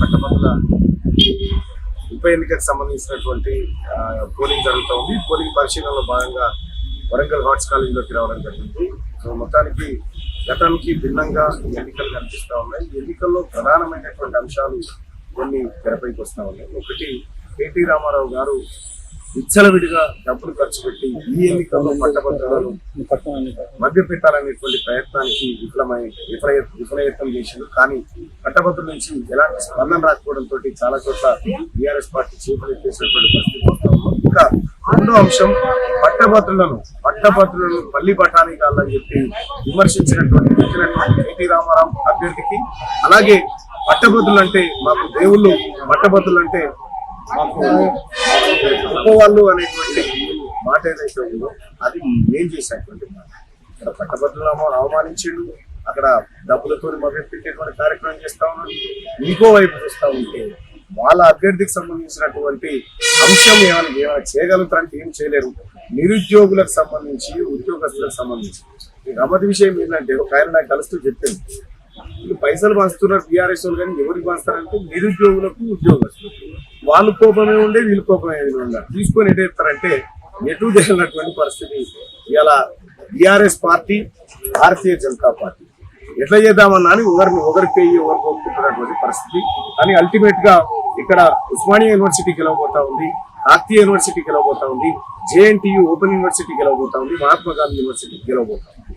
పట్టభద్రుల ఉప ఎన్నికకు సంబంధించినటువంటి పోలింగ్ జరుగుతూ ఉంది. పోలింగ్ పరిశీలనలో భాగంగా వరంగల్ ఆర్ట్స్ కాలేజీలోకి రావడం జరిగింది. సో మొత్తానికి గతానికి భిన్నంగా ఎన్నికలు కనిపిస్తూ ఉన్నాయి. ఎన్నికల్లో ప్రధానమైనటువంటి అంశాలు కొన్ని తెరపైకి వస్తూ ఉన్నాయి. ఒకటి, కేటీ రామారావు గారు విచ్చలవిడిగా డబ్బులు ఖర్చు పెట్టి ఈ ఎన్నికల్లో పట్టభద్రులను మధ్య పెట్టాలనేటువంటి ప్రయత్నానికి విఫలయత్నం చేసింది. కానీ పట్టభద్రుల నుంచి ఎలాంటి స్పందన రాకపోవడంతో చాలా చోట్ల టీఆర్ఎస్ పార్టీ చేపట్టేసినటువంటి పరిస్థితి వస్తా ఉన్నాం. ఇంకా రెండో అంశం, పట్టభద్రులను పల్లి బఠానీ కాలని చెప్పి విమర్శించినటువంటి కేటీ రామారావు అభ్యర్థికి, అలాగే పట్టభద్రులు అంటే మాకు దేవుళ్ళు, పట్టభద్రులు అంటే మాకు గొప్పవాళ్ళు అనేటువంటి మాట ఏదైతే ఉందో అది ఏం చేసినటువంటి మాట. ఇక్కడ పట్టభద్రులను అవమానించిండు, అక్కడ డబ్బులతో మొదలుపెట్టేటువంటి కార్యక్రమం చేస్తా ఉన్నాడు. ఇంకో వైపు చూస్తా ఉంటే వాళ్ళ అభ్యర్థికి సంబంధించినటువంటి అంశం ఏమైనా చేయగలుగుతారంటే ఏం చేయలేరు. నిరుద్యోగులకు సంబంధించి, ఉద్యోగస్తులకు సంబంధించి గమ్మతి విషయం ఏంటంటే ఒక ఆయన నాకు కలుస్తూ చెప్పింది, పైసలు పంచుతున్నారు టీఆర్ఎస్ వాళ్ళు, కానీ ఎవరికి పంచుతారంటే నిరుద్యోగులకు, ఉద్యోగస్తులకు. వాళ్ళు కోపమే ఉండే, వీళ్ళు కోపమే ఉండాలి. తీసుకొని ఎటు ఎత్తారంటే ఎటు తెలియనటువంటి పరిస్థితి ఇలా TRS party, Bharatiya Janata party ఎట్లా చేద్దామన్నా అని ఒకరి పేయి ఎవరికి ఒప్పుకున్నటువంటి పరిస్థితి. కానీ అల్టిమేట్ గా ఇక్కడ ఉస్మానియా యూనివర్సిటీ గెలవబోతా ఉంది, కాకతీయ యూనివర్సిటీ గెలవబోతా ఉంది, JNTU ఓపెన్ యూనివర్సిటీ గెలవబోతా ఉంది, మహాత్మా గాంధీ యూనివర్సిటీ గెలవబోతా ఉంది.